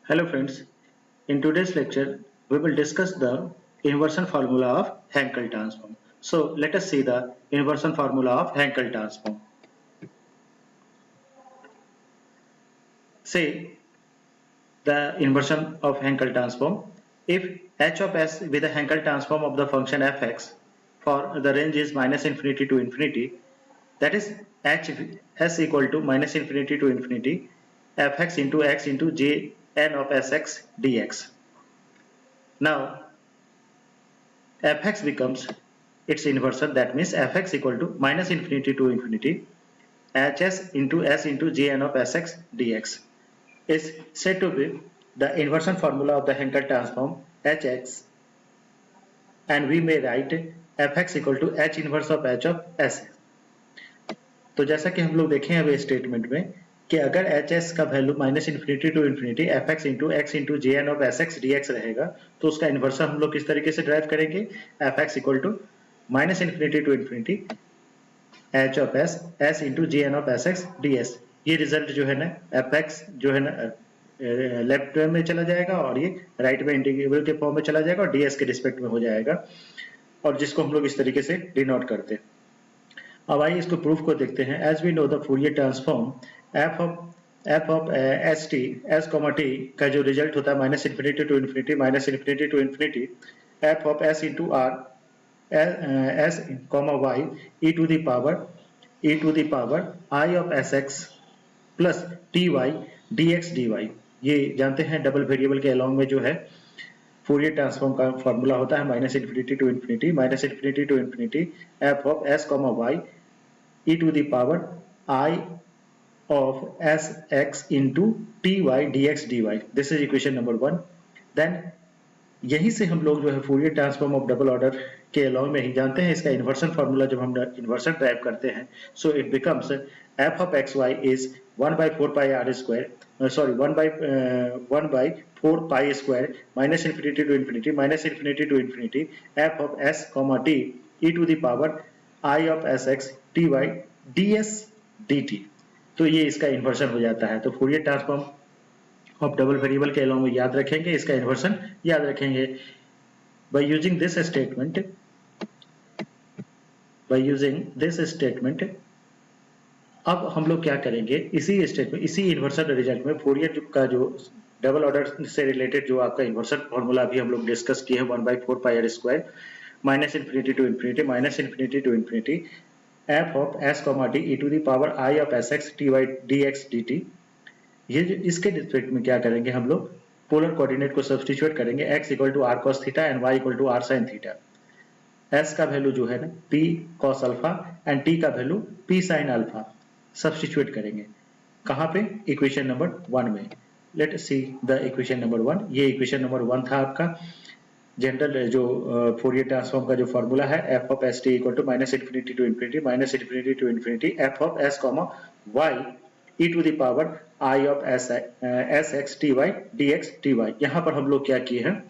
Hello friends, in today's lecture we will discuss the inversion formula of Hankel transform. So let us see the inversion formula of Hankel transform. Say the inversion of Hankel transform. If h of s with the Hankel transform of the function fx for the range is minus infinity to infinity, that is h s equal to minus infinity to infinity fx into x into j n of sx dx. Now fx becomes its inversion, that means fx equal to minus infinity to infinity hs into s into jn of sx dx is said to be the inversion formula of the Hankel transform hx, and we may write fx equal to h inverse of h of s. तो जैसा कि हम लोग देखें अभी statement में कि अगर एच एस का value minus infinity to infinity F X into J N of S X D X रहेगा, तो उसका इन्वर्सन हम लोग किस तरीके से ड्राइव करेंगे, F X equal to minus infinity to infinity H of S into J N of S X D S. ये रिजल्ट जो है ना एफ एक्स जो है ना लेफ्ट में चला जाएगा और ये राइट में इंटीग्रल के फॉर्म में चला जाएगा और डीएस के रिस्पेक्ट में हो जाएगा, और जिसको हम लोग इस तरीके से डिनोट करते हैं. अब आइए इसको प्रूफ को देखते हैं. As we know the Fourier transform F of S T S comma T का जो रिजल्ट होता है minus infinity to infinity F of S into R S comma Y E to the power I of S X plus T Y D X D Y. ये जानते हैं double variable के along में जो है Fourier transform का formula होता है minus infinity to infinity F of S comma Y e to the power I of sx into ty dx dy. This is equation number 1. Then यहीं से हम लोग जो है Fourier transform of double order के along में ही जानते हैं इसका इन्वर्सन फार्मूला. जब हम इन्वर्सन ड्राइव करते हैं so it becomes f of xy is 1 by 4 pi r square, 1 by 4 pi square minus infinity to infinity f of s comma t e to the power I of sx ty ds dt. तो ये इसका inversion हो जाता है. तो Fourier transform of double variable के along में याद रखेंगे, इसका इन्वर्सन याद रखेंगे. बाय यूजिंग दिस स्टेटमेंट अब हम लोग क्या करेंगे, इसी इन्वर्सन रिजल्ट में फूरियर का जो डबल ऑर्डर से रिलेटेड जो आपका इन्वर्सन फॉर्मूला भी हम लोग डिस्कस किए हैं 1 by 4 pi r square minus infinity to infinity F of S comma T E to the power I of S X T Y D X D T. ये इसके respect में क्या करेंगे, हम लोग पोलर कोऑर्डिनेट को सब्स्टिट्यूट करेंगे. x equal to R cos theta and y equal to R sine theta. s का वैल्यू जो है ना p cos alpha and t का value p sine alpha substitute करेंगे. कहाँ पे, इक्वेशन नंबर 1 में. Let see the equation number 1. ये इक्वेशन नंबर 1 था आपका. जनरल जो फूरियर ट्रांसफॉर्म का जो फॉर्मूला है F of S T equal to minus infinity to infinity F of S comma Y E to the power I of S X T Y D X T Y. यहाँ पर हम लोग क्या किए हैं,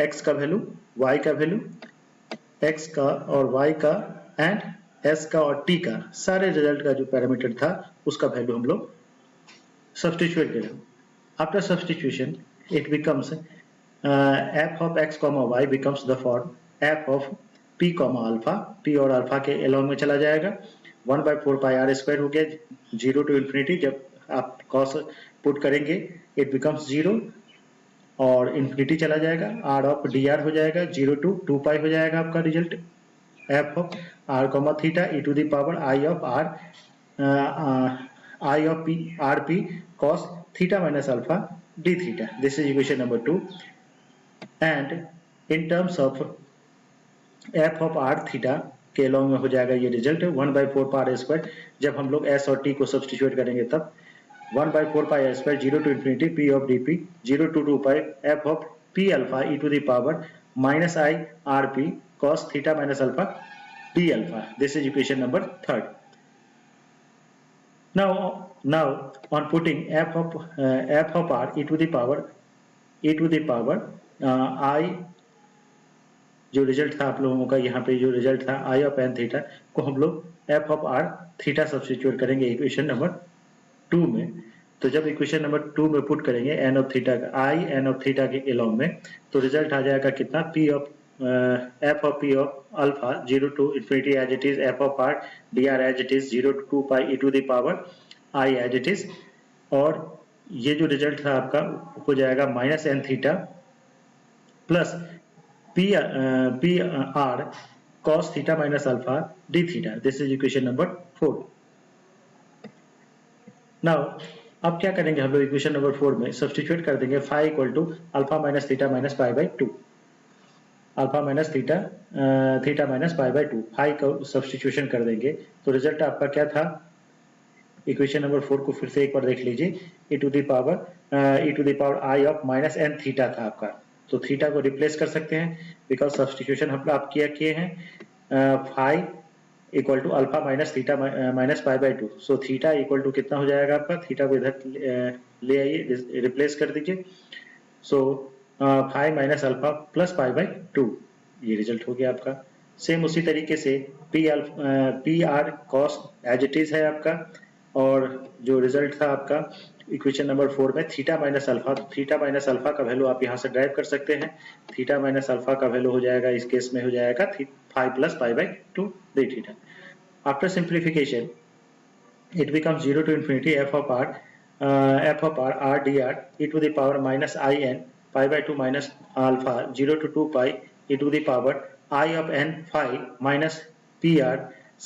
एक्स का value, Y का value, X का और वाई का एंड एस का और टी का सारे रिजल्ट का जो पैरामीटर था उसका वैल्यू हम लोग सब्स्टिट्यूट करें. After substitution it becomes f of x comma y becomes the form f of p comma alpha. p और अल्फा के अलॉन्ग में चला जाएगा. 1 by 4 pi r स्क्वायर हो गया 0 to infinity. जब आप cos पुट करेंगे इट बिकम्स 0 और इन्फिनिटी चला जाएगा. r ऑफ dr हो जाएगा 0 to 2 pi हो जाएगा आपका result. f of r comma theta e to the power I of r I of p r p cos theta minus alpha d theta. This is equation number 2. And in terms of F of R theta के along में हो जाएगा ये result 1 by 4 pi r square. जब हम लोग S और T को सब्स्टिट्यूट करेंगे तब 1 by 4 pi r square 0 to infinity p of dp 0 to 2 pi f of p alpha e to the power minus I r p cos theta minus alpha d alpha. This is equation number 3. Now on putting f of r e to the power आई जो result था आप लोगों का, यहाँ पे जो result था आई of N theta को हम लोग F of R theta substitute करेंगे इक्वेशन नंबर 2 में. तो जब इक्वेशन नंबर 2 में पुट करेंगे एन ऑफ थीटा का आई एन ऑफ थीटा के एलोंग में, तो रिजल्ट आ जाएगा कितना, P of F of P of alpha 0 to infinity as it is, F of R D R as it is 0 to 2 pi E to the power I as it is, और ये जो result था आपका हो जाएगा minus N theta plus P R cos theta minus alpha d theta. This is equation number 4. Now अब क्या करेंगे हम लोग, इक्वेशन नंबर 4 में सब्स्टिट्यूट कर देंगे phi equal to alpha minus theta minus pi by 2, alpha minus theta theta minus pi by 2, phi का substitution कर देंगे। तो रिजल्ट आपका क्या था, इक्वेशन नंबर 4 को फिर से एक बार देख लीजिए, e to the power I of minus N theta था आपका, तो थीटा को रिप्लेस कर सकते हैं बिकॉज सब्स्टिट्यूशन हम आप किए हैं phi equal to alpha minus theta minus pi by 2, so theta equal to कितना हो जाएगा आपका, थीटा को इधर ले आइए, रिप्लेस कर दीजिए, so phi minus alpha plus pi by 2, ये रिजल्ट हो गया आपका। सेम उसी तरीके से P R cos as it is है आपका, और जो रिजल्ट था आपका इक्वेशन नंबर 4 में theta minus alpha, theta minus alpha का वैल्यू आप यहाँ से ड्राइव कर सकते हैं, थीटा माइनस अल्फा का वैल्यू हो जाएगा इस केस में हो जाएगा 5 plus pi by 2 D theta. After simplification it becomes 0 to infinity f of r dr e to the power minus I n pi by 2 minus alpha 0 to 2 pi e to the power I of n phi minus pr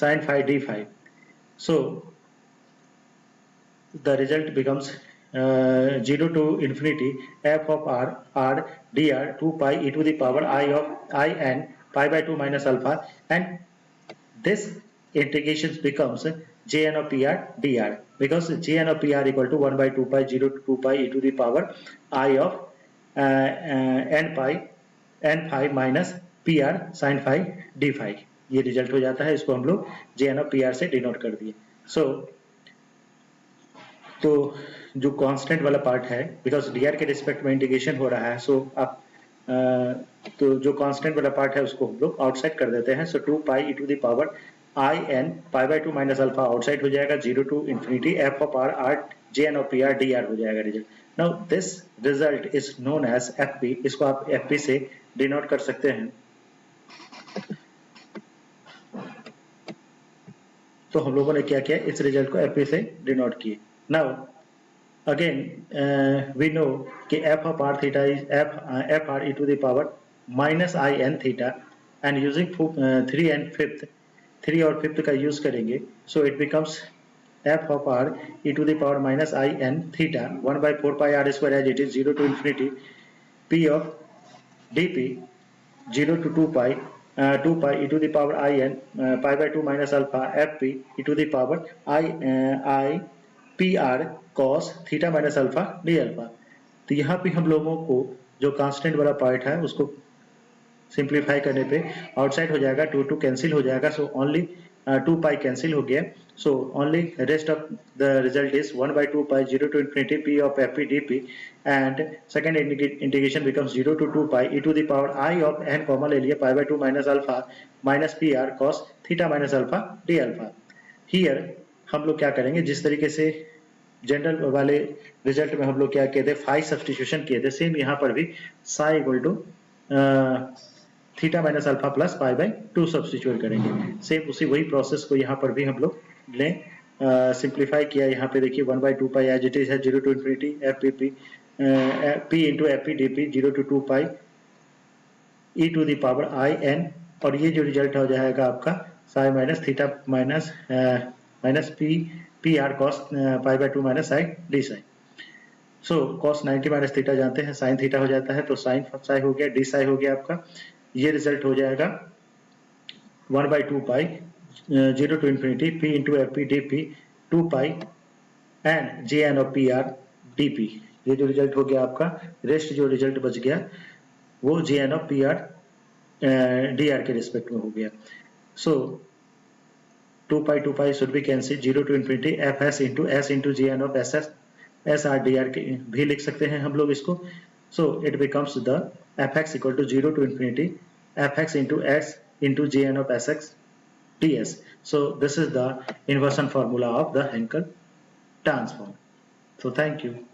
sin phi d phi. So the result becomes 0 to infinity f of r dr 2 pi e to the power I of I n pi by 2 minus alpha, and this integration becomes jn of pr dr, because jn of pr equal to 1 by 2 pi 0 to 2 pi e to the power I of n phi minus pr sin phi d phi, ये result हो जाता है, इसको हम लोग jn of pr से denote कर दिए। सो तो जो कांस्टेंट वाला पार्ट है, बिकॉज dr के रिस्पेक्ट में इंटीग्रेशन हो रहा है, सो आप तो जो कांस्टेंट वाला पार्ट है उसको हम लोग आउटसाइड कर देते हैं, so 2 pi E to the power I N pi by 2 minus alpha outside हो जाएगा, 0 to infinity F of R J N of P R D R हो जाएगा result. Now this result is known as F P, इसको आप F P से denote कर सकते हैं। तो हम लोगों ने क्या किया, इस रिजल्ट को एफ पी से डिनोट किए। नाउ again we know कि f of r theta is f r e to the power minus I n theta, and using 3 और 5th का यूज करेंगे, so it becomes f of r e to the power minus I n theta 1 by 4 pi r square as it is 0 to infinity p of dp 0 to 2 pi 2 pi e to the power I n pi by 2 minus alpha f p e to the power I P R cos theta minus alpha D alpha. तो यहाँ पे हम लोगों को जो constant वाला part है उसको सिंप्लीफाई करने पे आउटसाइड हो जाएगा, 2 कैंसिल हो जाएगा, सो ओनली 2 पाई कैंसिल हो गया, so only rest of the result is 1 by 2 pi 0 to infinity p of f p d p, and second integration becomes 0 to 2 pi e to the power I of n common ले लिए pi by 2 minus alpha minus p r cos theta minus alpha D alpha. Here हम लोग क्या करेंगे, जिस तरीके से general वाले रिजल्ट में हम लोग क्या किए थे, फाई सब्स्टिट्यूशन किए थे, सेम यहाँ पर भी psi equal to theta minus alpha plus pi by 2 substitute करेंगे। सेम उसी वही प्रोसेस को यहाँ पर भी हम लोग ने सिंप्लीफाई किया। यहाँ पे देखिए 1 by 2 pi as it is है, 0 to infinity F P P P into F P D P 0 to 2 pi E to the power I N, और ये जो रिजल्ट हो जाएगा आपका psi minus theta minus P R cos pi by 2 minus sine D sine. So cos 90 minus theta जानते हैं, sine theta हो जाता है, तो साइन साई हो गया, डी साई हो गया आपका। ये रिजल्ट हो जाएगा 1 by 2 pi 0 to infinity P into F P D P 2 pi and J N of P R D P. ये जो रिजल्ट हो गया आपका, रेस्ट जो रिजल्ट बच गया वो J N of P R D R के रिस्पेक्ट में हो गया। सो 2 pi should be cancelled, 0 to infinity fs into s into gn of ss sr dr के भी लिख सकते हैं हम लोग इसको। So it becomes the fx equal to 0 to infinity fx into s into gn of sx ds. So this is the inversion formula of the Hankel transform. So thank you.